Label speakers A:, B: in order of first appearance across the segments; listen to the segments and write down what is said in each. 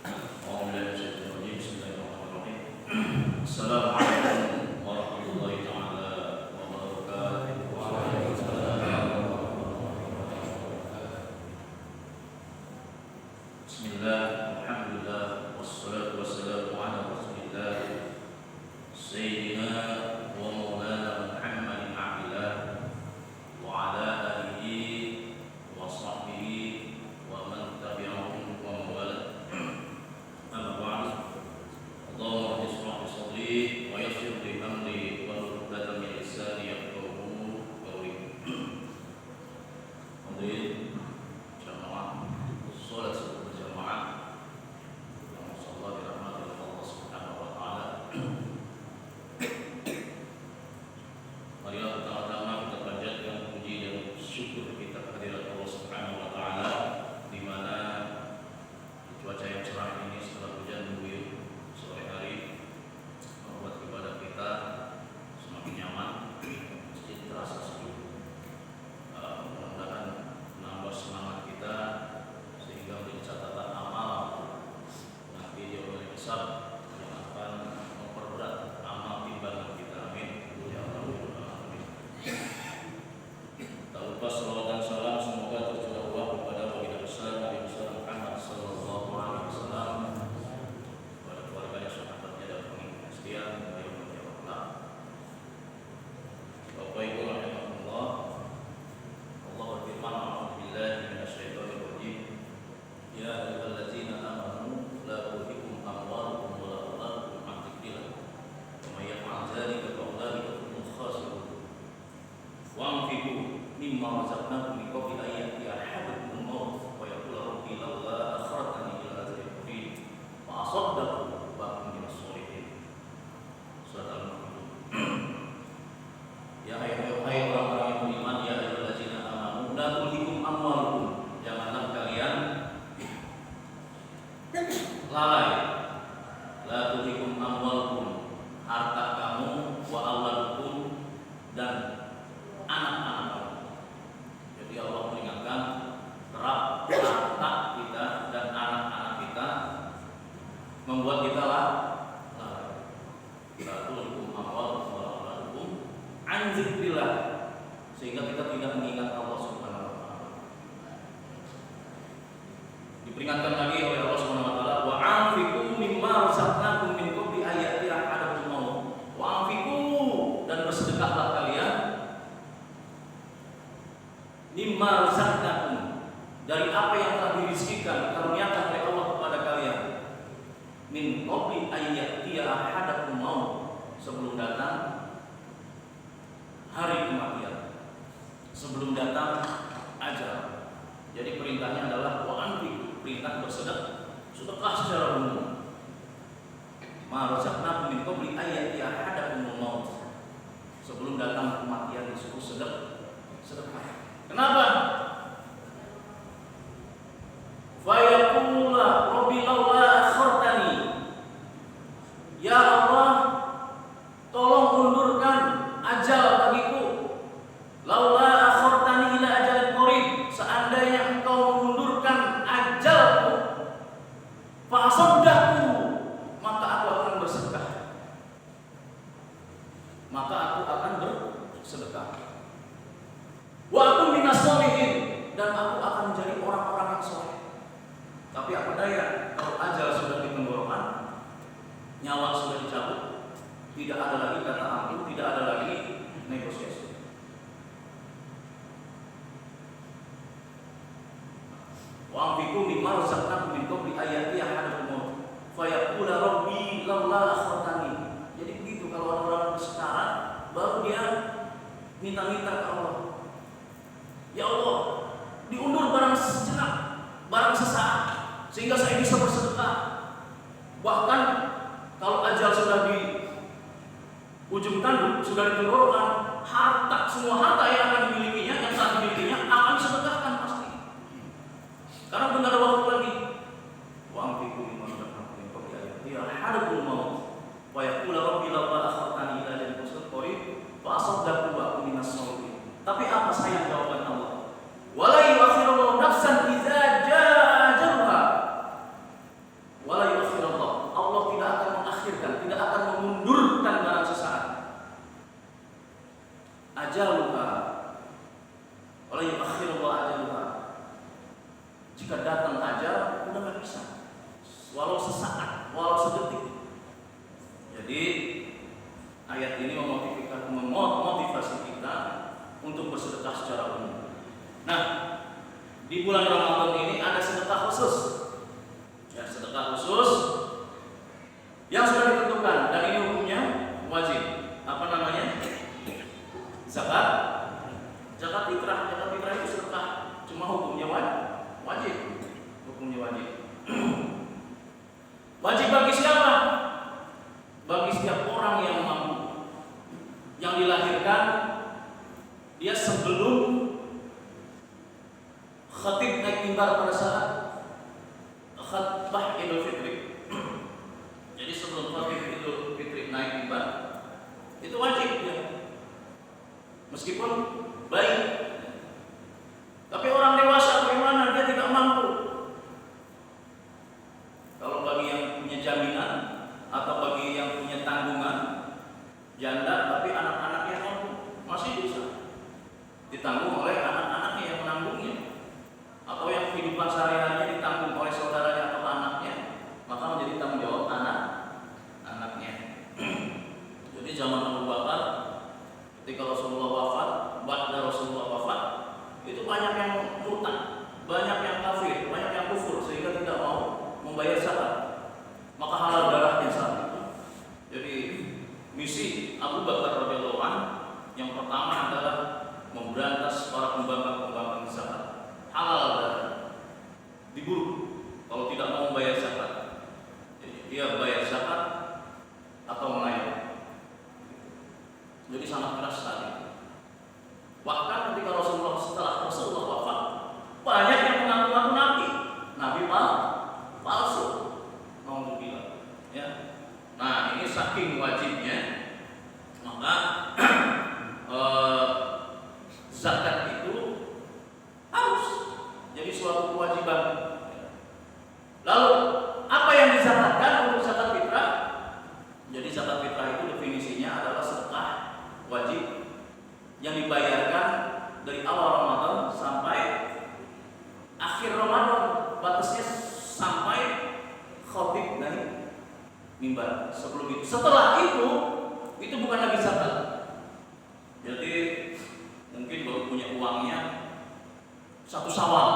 A: Assalamualaikum warahmatullahi taala wabarakatuh. Bismillah, alhamdulillah, wassalatu wassalamu ala rasulillah Sayyidina wa maulana Muhammadin abdillah wa ala alihi wa sahbihi wa man tabi'ahum wa mawala. Amma ba'du. Allahumma ishrah li sadri wa yassir li amri wa hlul 'uqdatam min lisani yafqahu qawli. Hadirin jamaah salat berjamaah yang insyaallah dirahmati oleh Allah Subhanahu wa taala. Marilah pertama-tama kita panjatkan puji dan syukur kita kehadirat Allah Subhanahu wa taala di mana cuaca yang cerah ini setelah hujan mengguyur sore hari membuat ibadah kita semakin nyaman, masjid terasa sejuk. Mudah-mudahan menambah semangat kita sehingga menjadi catatan amal nanti di hari hisab yang akan memperberat amal timbangan kita. Amin ya rabbal alamin. Tak lupa salawat dan salam semoga tercurah kepada baginda besar Nabi besar Muhammad sallallahu alaihi wasallam, kepada keluarganya, sahabatnya dan pengikutnya setia hingga yaumul qiyamah. Bapak Ibu rahimakumullah, Allah berfirman, a'udzubillahi minasyaitonir rajim. Ya ayyuhallazina amanu la tulhikum amwalukum wa la auladukum an dzikrillah wa may yaf'al dzalika fa ulaika humul khasirun. Wa'anfiqu mimma razaqnakum min qabli an ya'tiya ahadakumul maut wa yaqula rabbi lawla akhartani ila ajalin qarib fa asaddaqu wa akun minas sholihin. Surat Al-Mu'minun. Ya hai orang-orang yang beriman, ya ayyuhallazina amanu la tulhikum amwalukum, janganlah kalian lalai, la tulhikum amwalukum, harta kamu, wa auladukum, dan anak-anak kamu. Jadi Allah mengingatkan kerap harta kita dan anak-anak kita membuat kita lalai. La tulhikum amwalukum wa auladukum an dzikrillah, sehingga kita tidak mengingat Allah Subhanahu wa taala. Diperingatkan lagi oleh Allah Subhanahu wa taala, wa anfiqu mimma razaqnakum min qabli an ya'tiya ahadakumul maut. Wa anfiqu, dan bersedekahlah kalian mimma razaqnakum, dari apa yang telah dirizkikan, dikaruniakan oleh Allah kepada kalian, min qabli an ya'tiya ahadakumul maut, sebelum datang hari kematian, sebelum datang ajal. Jadi perintahnya adalah wa anfiqu, perintah bersedekah secara umum. Ma razaqnakum min qabli an ya'tiya ahadakumul maut, sebelum datang kematian disuruh sedekah. Kenapa? Fa yaqula rabbi laula akhartani, ya Allah tolong undurkan ajal bagiku. Laula akhartani ila ajalin qarib, seandainya engkau mengundurkan ajalku, fa asaddaqu, maka aku akan bersedekah. Wa aku minas sholihin, dan aku akan menjadi orang-orang yang soleh. Tapi apa daya kalau ajal sudah ditenggorokan, nyawa sudah dicabut, tidak ada lagi kata ampun, tidak ada lagi negosiasi. Wa anfiqu mimma razaqnakum min qabli an ya'tiya ahadakumul maut fa yaqula rabbi laula akhartani. Jadi begitu, kalau orang bersekarat baru dia minta-minta ke Allah. Ya Allah, diundur barang sejenak, barang sesaat, sehingga saya bisa bersedekah. Bahkan kalau ajal sudah di ujung tanduk, sudah ditenggorokan, harta, semua harta yang akan dimilikinya, yang saat dimilikinya akan disedekahkan pasti. Karena belum ada waktu lagi. Wa anfiqu mimma razaqnakum min qabli an ya'tiya ahadakumul maut wa yaqula rabbi laula akhartani ila ajalin qarib fa asaddaqu wa akun minas sholihin. Tapi apa sayang jawaban Allah? Wala yu'akhiru nafsan idza jaa ajaluha wala di bulan Ramadan ini ada sedekah khusus. Ya, sedekah khusus yang sudah ditentukan dan ini hukumnya wajib. Apa namanya? Zakat. Zakat fitrah. Zakat fitrah itu sedekah. Cuma hukumnya wajib. Hukumnya wajib. Wajib bagi siapa? Bagi setiap orang yang mampu, yang dilahirkan dia sebelum khatib naik mimbar pada saat khutbah Idul Fitri. Jadi sebelum khatib Idul Fitri naik mimbar itu wajib ya. Meskipun baik, tapi orang dewasa bagaimana? Dia tidak mampu. Kalau bagi yang punya jaminan atau bagi yang punya tanggungan janda tapi anak-anaknya mampu, masih bisa ditanggung oleh anak-anaknya yang menanggungnya, atau yang kehidupan sehari-harinya ditanggung oleh saudaranya atau anaknya, maka menjadi tanggung jawab anaknya. Jadi zaman Abu Bakar ketika Rasulullah wafat, ba'da Rasulullah wafat, itu banyak yang murtad, banyak yang kafir, banyak yang kufur sehingga tidak mau membayar zakat. Maka halal darahnya saat itu. Jadi misi Abu Bakar radhiyallahu anhu yang pertama adalah memberantas para pembangkang zakat. Halal darah dibunuh kalau tidak mau membayar zakat. Jadi dia bayar zakat atau melayani. Jadi sangat keras saat itu. Bahkan ketika setelah Rasulullah wafat, banyak yang mengaku-ngaku nabi palsu. Alhamdulillah. Ya. Nah, ini saking wajibnya, maka zakat itu harus jadi suatu kewajiban. Lalu apa yang dizakatkan untuk zakat fitrah? Jadi zakat fitrah itu definisinya adalah sedekah wajib yang dibayarkan dari awal Ramadan sampai akhir Ramadan, batasnya sampai khatib naik mimbar. Sebelum itu, setelah itu bukan lagi zakat. Jadi mungkin baru punya uangnya satu Syawal,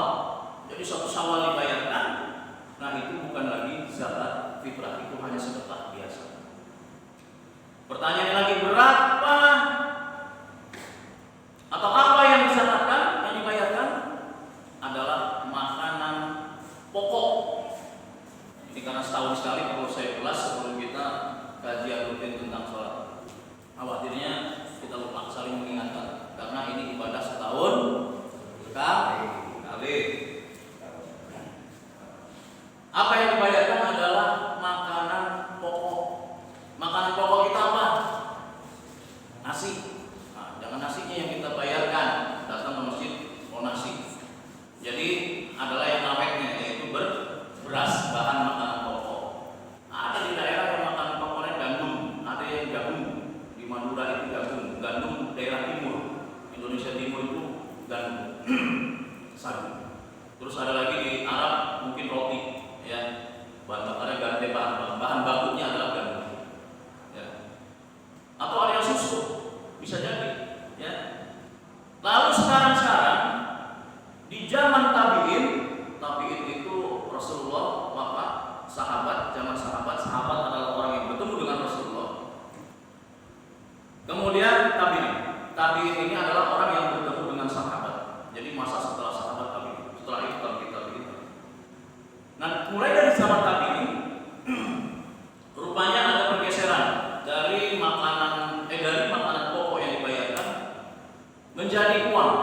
A: jadi satu Syawal dibayarkan, nah itu bukan lagi zakat fitrah, itu hanya sedekah biasa. Pertanyaannya lagi, berapa atau apa yang dizakatkan, yang dibayarkan adalah makanan pokok. Ini karena setahun sekali perlu saya ulas sebelum kita kajian rutin tentang sholat. Khawatirnya kita lupa saling mengingatkan karena ini ibadah setahun sekali. Apa yang dibayarkan adalah makanan pokok. Makanan pokok kita apa? Nasi. Nah, jangan nasinya yang kita bayarkan. Datang ke masjid mau nasi. Jadi adalah yang awetnya, yaitu beras, bahan makanan pokok. Ada di daerah yang makanan pokoknya gandum, ada yang jagung. Di Madura itu gandum daerah timur. Indonesia Timur itu gandum. Sagu. Terus ada lagi di Arab mungkin roti, ya. Bahan bakarnya bahan bakunya adalah gandum. Ya. Atau ada yang susu, bisa jadi, ya. Lalu sekarang di zaman tabi'in itu Rasulullah wafat, zaman sahabat adalah orang yang bertemu dengan Rasulullah. Kemudian tabi'in ini adalah orang yang bertemu dengan sahabat. Jadi masa setelah sahabat tabi'in, setelah itu tabi'in. Nah, mulai dari zaman tabi'in rupanya ada pergeseran dari makanan pokok yang dibayarkan menjadi uang.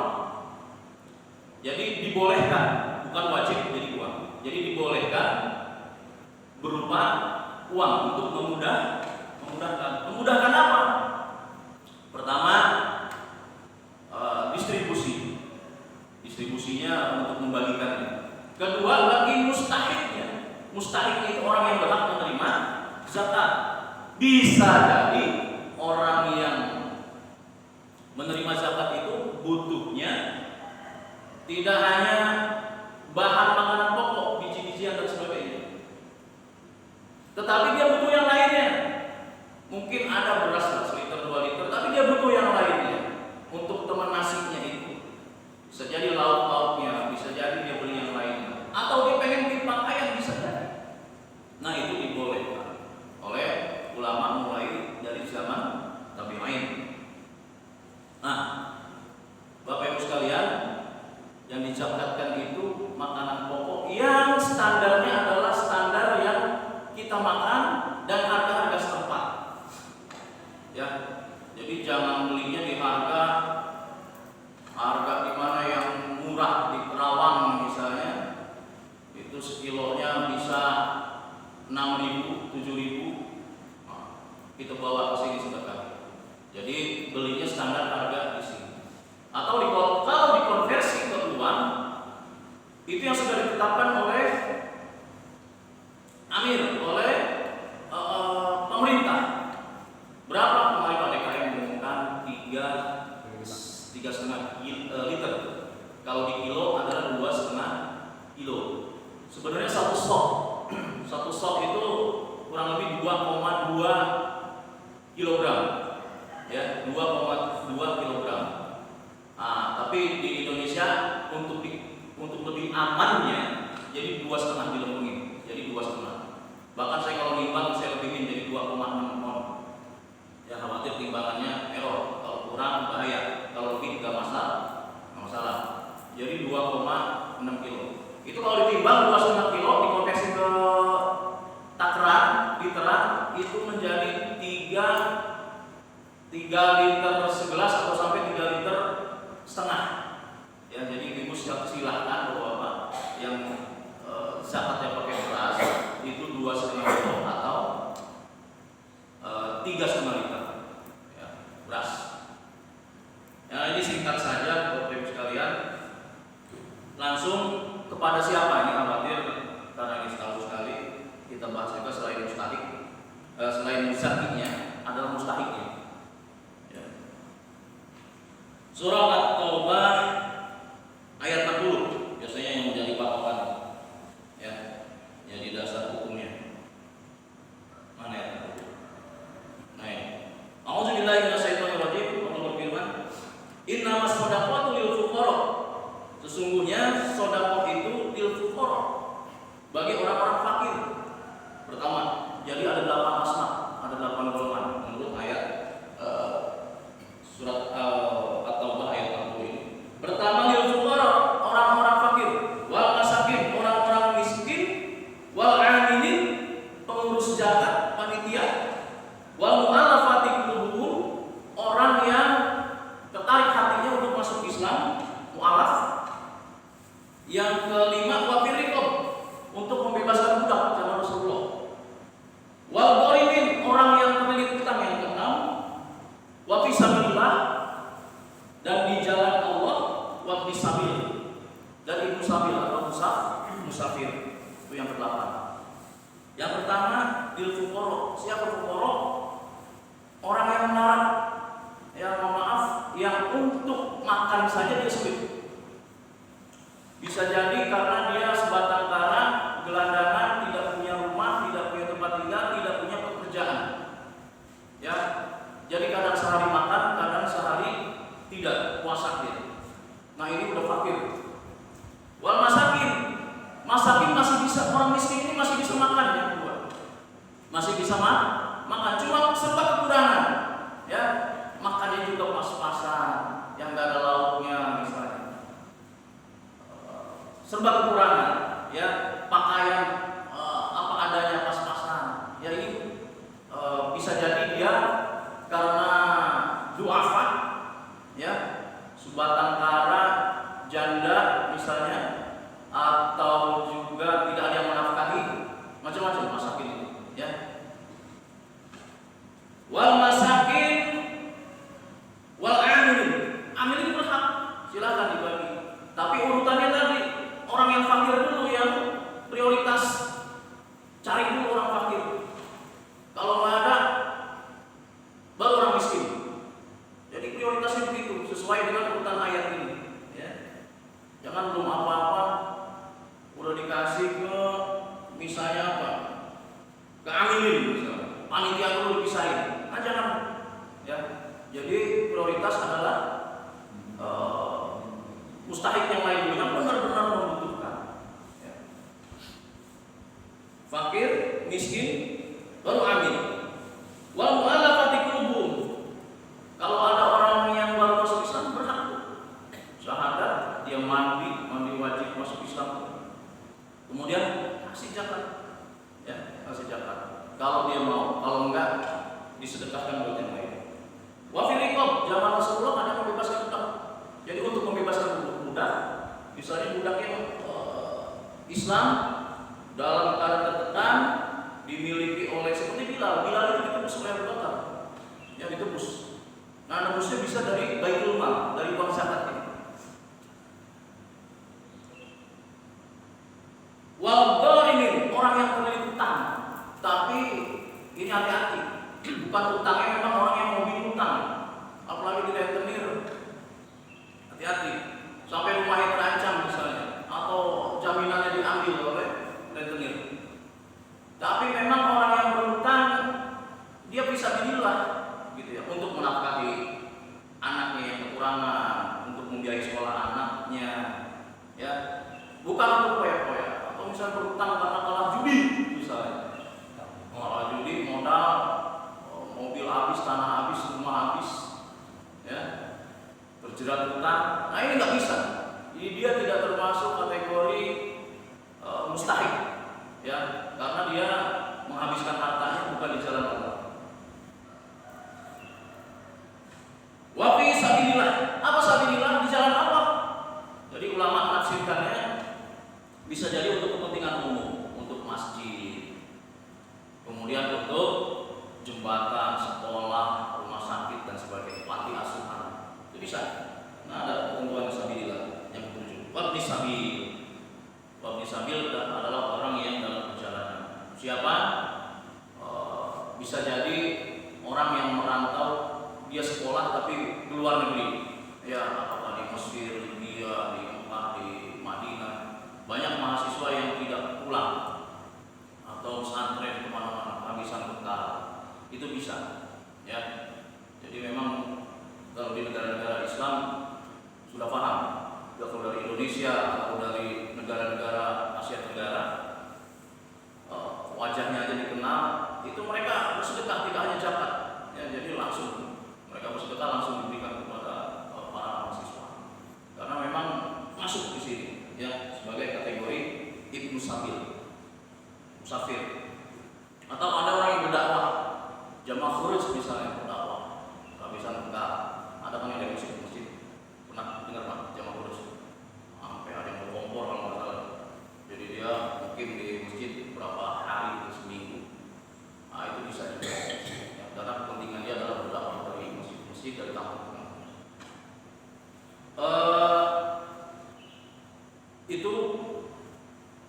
A: Jadi dibolehkan, bukan wajib jadi uang. Jadi dibolehkan berupa uang untuk memudahkan. Memudahkan apa? Pertama, distribusinya untuk membagikannya. Kedua, bagi mustahiknya. Mustahiknya itu orang yang berhak menerima zakat. Bisa jadi orang yang menerima zakat itu butuhnya tidak hanya bahan makanan pokok, biji-bijian dan sebagainya, tetapi dia butuh yang lainnya. Mungkin ada beras 1 liter 2 liter, tapi dia butuh yang lainnya untuk teman nasinya itu. Bisa jadi lauk-lauknya, bisa jadi makanan pokok yang standarnya adalah standar yang kita makan dan harga-harga setempat. Ya, jadi jangan belinya di harga di mana yang murah di Kerawang misalnya, itu sekilonya bisa 6.000, 7.000, kita bawa ke sini sedekah. Jadi belinya standar harga di sini. Atau kalau dikonversi ke uang, itu yang sudah ditetapkan oleh Amir, oleh pemerintah. Berapa kemarin Pak DKM mengumumkan 3,5 liter. Kalau di kilo adalah 2,5 kilo. Sebenarnya satu stok itu kurang lebih 2,2 kilogram, ya 2,2 kilogram. Tapi di Indonesia untuk lebih amannya jadi 2,5 kilo mungkin, jadi 2,5. Bahkan saya kalau nimbang saya lebihin jadi 2,6 ton. Ya khawatir timbangannya error, kalau kurang bahaya, kalau lebih nggak masalah. Jadi 2,6 kilo. Itu kalau ditimbang 2,5 kilo dikonversi ke takaran literan itu menjadi 3 liter segelas atau sampai 3 liter setengah. Ya, jadi ibu silahkan bahwa yang zakatnya pakai beras itu 2,5 kilo atau 3,5 liter ya, beras. Ya, ini singkat saja Bapak Ibu sekalian. Langsung kepada siapa ini khawatir karena ini tahu sekali kita bahas juga selain mustahik, selain mustahiknya adalah mustahiknya. Ya. Surah At-Taubah ayat 60 biasanya yang menjadi patokan, ya, jadi dasar hukumnya. Mana ayat 60? Nah, A'udzubillahi minasyaitonirrajim. Allah berfirman, "Innamas shadaqatu lil fuqara." Sesungguhnya sedekah itu lil fuqara, bagi orang-orang fakir. Pertama, jadi ada 8 asma, ada 8 golongan menurut ayat surat At-Taubah ayat 60 ini. Pertama lil fuqara, orang-orang fakir, wal masakin, orang-orang miskin, wal 'amilin, pengurus zakat, panitia, wal mu'allafati qulubuhum, orang yang tertarik hatinya untuk masuk Islam, mu'alaf. Yang kelima wa firriqab, untuk membebaskan budak zaman Rasulullah. Wal gharimin, orang yang terlilit hutang. Yang keenam wa fisabilillah, dan di jalan Allah, wa fisabil, dan ibnu sabil atau musafir. Itu yang kedelapan. Yang pertama lil fuqara. Siapa fuqara? Orang yang melarat, yang maaf, yang untuk makan saja dia sulit. Bisa jadi karena dia sebatang kara, gelandangan, tidak punya rumah, tidak punya tempat tinggal, tidak punya pekerjaan. Ya, jadi kadang sehari makan, kadang sehari tidak, puasa dia. Nah ini udah fakir. Wal masakin, masih bisa, orang miskin ini masih bisa makan ya, masih bisa makan, cuma serba kekurangan. Ya, makannya juga pas-pasan, yang nggak ada lauknya misalnya. Serba kekurangan, ya, pakaian apa adanya pas-pasan. Ya ini bisa jadi dia karena du'afa, ya, sebatang kara, janda misalnya, atau juga tidak ada yang menafkahi, macam-macam masakin itu, ya. Wal masakin wal amilin berhak, silakan dibagi. Tapi urutannya tadi orang yang fakir dulu yang prioritas, cari dulu orang fakir. Kalau nggak ada, baru orang miskin. Jadi prioritasnya begitu, sesuai dengan urutan ayat ini. Ya. Jangan belum apa-apa udah dikasih ke misalnya apa? Ke amilin misalnya, panitia dulu dipisahin. Nah, jangan. Ya. Jadi prioritas adalah mustahik yang lain dulu yang benar-benar membutuhkan. Ya. Fakir, miskin, baru amil. Wal mu'allafati qulubuhum. Kalau ada orang yang baru masuk Islam berhak syahadat, dia mandi wajib masuk Islam. Kemudian kasih zakat, ya kasih zakat. Kalau dia mau, kalau enggak disedekahkan buat yang lain. Wa fil riqab, zaman Rasulullah ada membebaskan budak. Jadi untuk membebaskan budak, misalnya budak yang Islam dalam keadaan tertekan dimiliki oleh seperti Bilal itu ditebus oleh Abu Bakar, yang ditebus. Nah, nebusnya bisa dari baitul mal, dari uang zakat ini. Wal gharimin, orang yang terlilit utang, tapi ini hati-hati, bukan utangnya memang orang yang mau bikin utang, apalagi di rentenir. Hati-hati, sampai rumahnya terancam misalnya, atau jaminannya diambil oleh rentenir. Tapi memang orang yang berutang dia bisa bilillah gitu ya, untuk menafkahi anaknya yang kekurangan, untuk membiayai sekolah anaknya, ya, bukan untuk poya-poya. Atau misalnya berutang karena kalah judi, misalnya kalah judi, modal, mobil habis, tanah habis, rumah habis, ya, terjerat hutang. Nah, ini nggak bisa. Jadi dia tidak termasuk kategori mustahik, ya, karena dia menghabiskan hartanya bukan di jalan Allah. Wa fi sabilillah, apa sabilillah? Di jalan Allah. Jadi ulama menafsirkannya bisa jadi untuk kepentingan umum, untuk masjid, kemudian untuk jembatan, sekolah, rumah sakit dan sebagainya, panti asuhan. Itu bisa. Nah, ada ketentuan sabilillah yang ketujuh. Wabni sabil. Wabni sabil adalah orang yang dalam perjalanan. Siapa? Bisa jadi orang yang merantau, dia sekolah tapi di luar negeri. Ya, apakah di Mesir, Libya, di Mekah, di Madinah. Banyak mahasiswa yang tidak pulang atau pesantren kemana-mana, kehabisan bekal. Itu bisa, ya. Jadi memang kalau di negara-negara Islam sudah paham. Kalau dari Indonesia atau dari negara-negara Asia Tenggara, wajahnya aja dikenal, itu mereka bersedekah tidak hanya zakat, ya, jadi langsung mereka bersedekah langsung diberikan kepada para mahasiswa, karena memang masuk di sini, ya, sebagai kategori ibnu sabil, musafir. Atau ada orang yang berdakwah, jamaah khuruj misalnya berdakwah, kehabisan bekal, ada kan yang dari masjid, pernah dengar Pak jamaah khuruj? Sampai ada yang berkompor kalau nggak salah. Jadi dia mungkin di masjid berapa hari, seminggu. Nah, itu bisa juga. Ya, karena kepentingan dia adalah berdakwah dari masjid-masjid dari kampung. Itu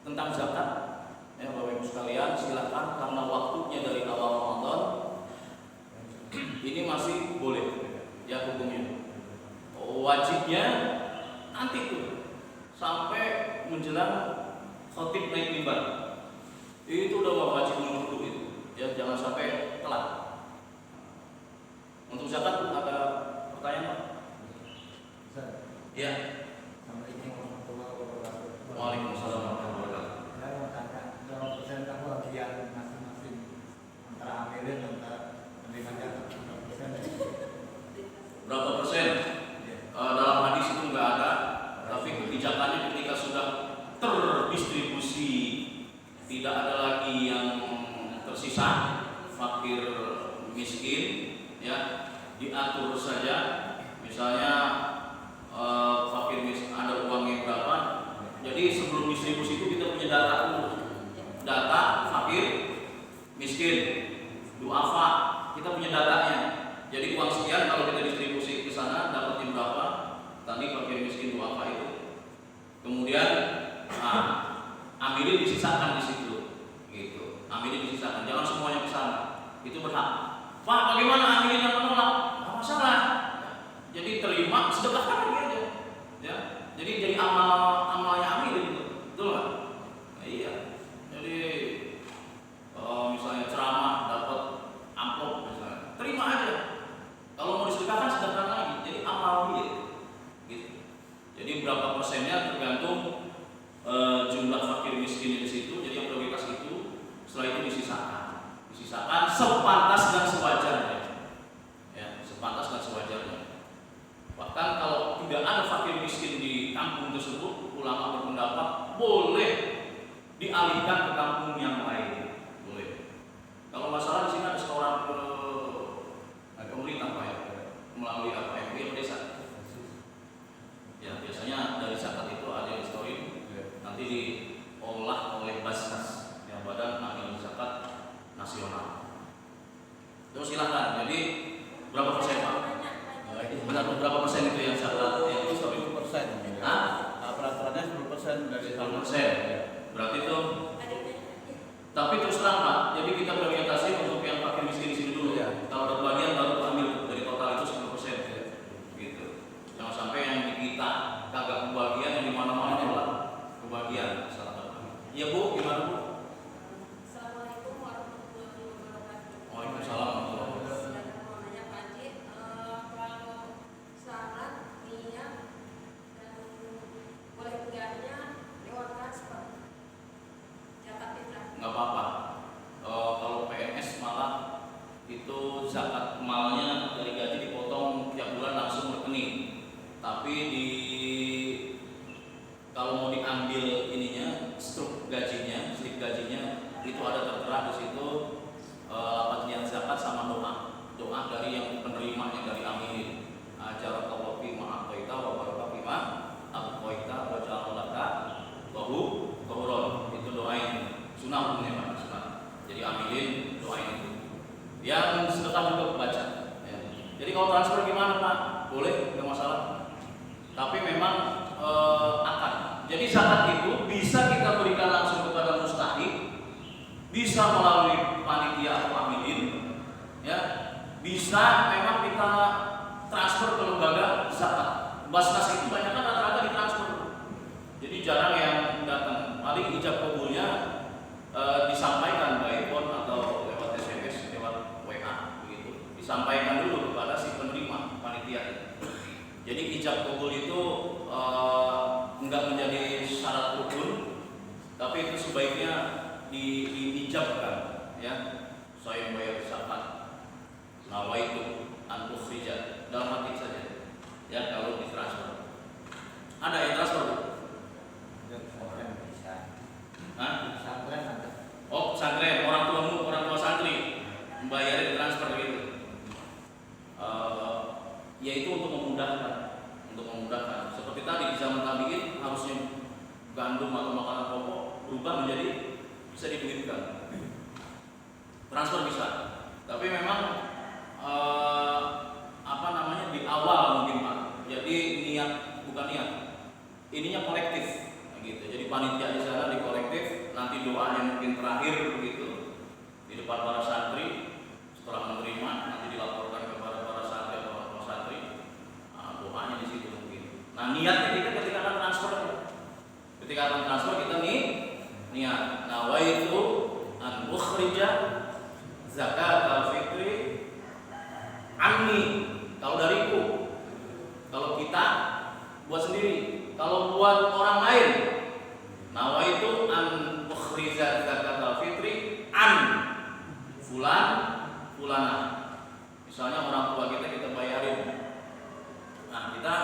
A: tentang zakat. Ya, Bapak Ibu sekalian, silakan karena waktunya dari awal Ramadan ini masih boleh, ya, hukumnya. Wajibnya nanti tuh sampai menjelang khotib naik mimbar. Itu udah wajib nomor 1 itu. Ya, jangan sampai telat. Untuk zakat ada pertanyaan, Pak? Ya. Waalaikumsalam warahmatullahi wabarakatuh.
B: Saya mau tanya, berapa persen kamu bagian masing-masing antara amilin antara penerima zakat? Berapa persen?
A: Berapa persen? Dalam hadis itu nggak ada, tapi kebijakannya ketika sudah terdistribusi, tidak ada lagi yang tersisa, fakir miskin, ya, diatur saja. Misalnya fakir miskin ada uangnya berapa, jadi sebelum distribusi itu kita punya data dulu, data fakir miskin, duafa, kita punya datanya. Jadi uang sekian kalau kita distribusi ke sana dapatnya berapa? Tadi fakir miskin duafa itu. Kemudian amilin disisakan di situ, gitu. Amilin disisakan, jangan semuanya ke sana. Itu berhak. Pak, bagaimana amilin yang menolak? Nggak masalah. Jadi terima, sedekahkan lagi aja. Ya. Jadi amalnya amilin itu, betul nggak? Nah, iya. Jadi misalnya ceramah dapat amplop misalnya, terima aja. Kalau mau disedekahkan sedekahkan lagi. Jadi amal dia, gitu. Jadi berapa persennya tergantung jumlah fakir miskin di situ. Jadi yang prioritas itu, setelah itu disisakan sepantas dan sewajarnya, ya, sepantas dan sewajarnya. Bahkan kalau tidak ada fakir miskin di kampung tersebut, ulama berpendapat boleh dialihkan ke kampung yang lain, boleh. Kalau masalah di sini ada setoran ke pemerintah Pak ya, melalui apa MUI atau desa. Ya biasanya dari zakat itu ada yang disetorin, nanti diolah oleh Basnas yang Badan Amil Zakat Nasional. Terus silahkan. Jadi berapa persen Pak? Benar berapa persen itu yang zakat yang disetorin?
B: 10%.
A: Hah?
B: Peraturannya 10% dari
A: 10%. Berarti itu. Tapi terus terang Pak, jadi kita berorientasi untuk yang fakir miskin di sini dulu.
B: Ya.
A: Kalau ada bagian baru ambil dari total itu 10%.
B: Ya.
A: Gitu. Jangan sampai yang di kita kagak kebagian, yang di mana-mana malah kebagian. Iya Bu, gimana Bu?
C: Assalamualaikum warahmatullahi wabarakatuh.
A: Waalaikumsalam warahmatullahi wabarakatuh.
C: Mau nanya Pak Haji, kalau syarat minyak dan boleh enggaknya lewat transfer zakat fitrah?
A: Nggak apa-apa. Kalau PNS malah itu zakat malnya dari gaji dipotong tiap bulan langsung rekening. Tapi kalau mau diambil ininya struk gajinya, slip gajinya itu ada tertera di situ niat zakat sama doa dari yang penerima yang dari amilin. Ajar Allah fi ma aqaita wa baraka fi ma aqaita wa ja'ala laka itu doain sunnah hukumnya Pak, sunnah. Jadi amilin doain itu. Yang sedekah juga baca. Ya. Jadi kalau transfer gimana Pak? Boleh, nggak masalah. Tapi memang akan. Jadi zakat itu bisa kita berikan langsung kepada mustahik, bisa melalui panitia atau amilin, ya. Bisa memang kita transfer ke lembaga zakat. Basnas itu banyak kan rata-rata ditransfer. Jadi jarang yang datang. Paling ijab kabulnya disampaikan by phone atau lewat SMS, lewat WA begitu. Disampaikan dulu kepada si penerima panitia. Jadi ijab kabul itu enggak menjadi syarat rukun, tapi itu sebaiknya diijabkan, ya. Saya membayar zakat, nawaitu an ukhrija, dalam hati saja. Ya kalau ditransfer. Ada yang transfer? Hah? Oh, pesantren, orang tua santri membayarin transfer gitu. Yaitu untuk memudahkan. Seperti tadi di zaman tabi'in harusnya gandum atau makanan pokok berubah menjadi bisa diduitkan. Transfer bisa. Tapi memang di awal mungkin Pak. Jadi bukan niat. Ininya kolektif gitu. Jadi panitia di sana di kolektif, nanti doa yang mungkin terakhir begitu di depan para santri. Setelah menerima nanti dilaporkan kepada para santri atau orang tua santri. Doanya di situ mungkin. Nah, niatnya kita ketika akan transfer. Ketika akan transfer kita niat. Nawaitu an ukhrija zakat al-fitri anni. Kalau dariku. Kalau kita buat sendiri. Kalau buat orang lain, nawaitu an ukhrija zakat al-fitri an fulana. Misalnya orang tua kita bayarin. Nah, kita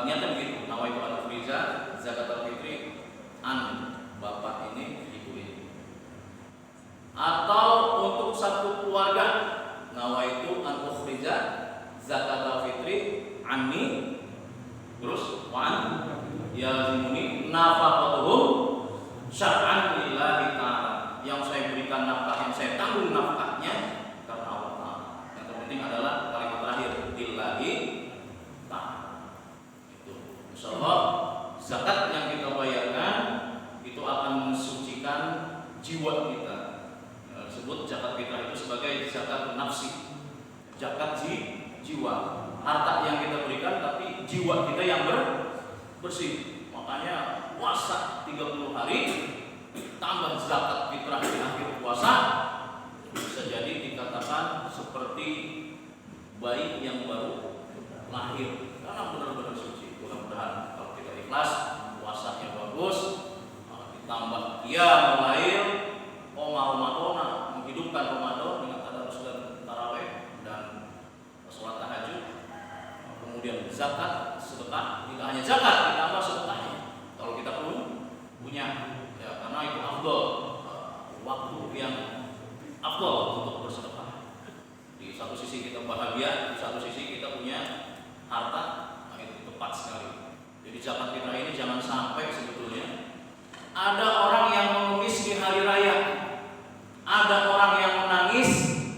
A: niatnya begitu. Nawaitu an ukhrija zakat al-fitri an bapak ini, ibu ini. Atau untuk satu keluarga, nawaitu an ukhrija zakat al-fitri anni, terus wan yazimuni nafaqatuhum syar'an lillahi ta'ala. Yang saya berikan nafkah, yang saya tanggung nafkahnya karena Allah Ta'ala. Yang terpenting adalah kalimat terakhir lillahi ta'ala. Itu insyaallah zakat yang kita bayarkan itu akan mensucikan jiwa kita. Sebut zakat fitrah itu sebagai zakat nafsi, zakat jiwa. Harta yang kita berikan tapi jiwa kita yang bersih. Makanya puasa 30 hari tambah zakat fitrah di akhir puasa bisa jadi dikatakan seperti bayi yang baru lahir karena benar-benar suci. Mudah-mudahan kalau kita ikhlas, puasanya bagus, ditambah lahir Ramadan, menghidupkan Ramadan dengan tadarus dan tarawih dan sholat tahajud, kemudian zakat, sedekah, tidak hanya zakat, ditambah sedekahnya. Kalau kita punya, ya afdal, waktu yang afdal untuk bersedekah. Di satu sisi kita bahagia, di satu sisi kita punya harta, nah itu tepat sekali. Jadi zakat fitrah ini jangan sampai sebetulnya ada orang yang mengemis di hari raya, ada orang yang menangis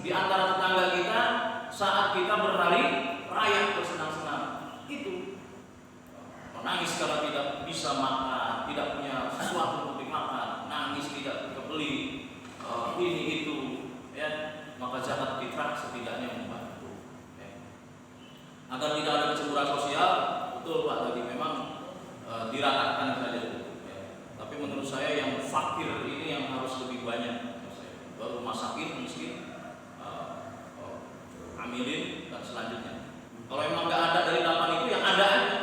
A: di antara tetangga kita saat kita berhari raya bersenang-senang. Itu menangis karena tidak bisa makan, tidak punya sesuatu untuk dimakan, nangis tidak dibeli ini itu, ya. Maka zakat fitrah setidaknya membantu, ya. Agar tidak ada kecemburuan sosial, betul Pak tadi memang diratakan saja, ya. Tapi menurut saya yang fakir ini yang harus lebih banyak, baru masakin, miskin, amilin dan selanjutnya. Kalau memang nggak ada dari 8 itu yang ada aja.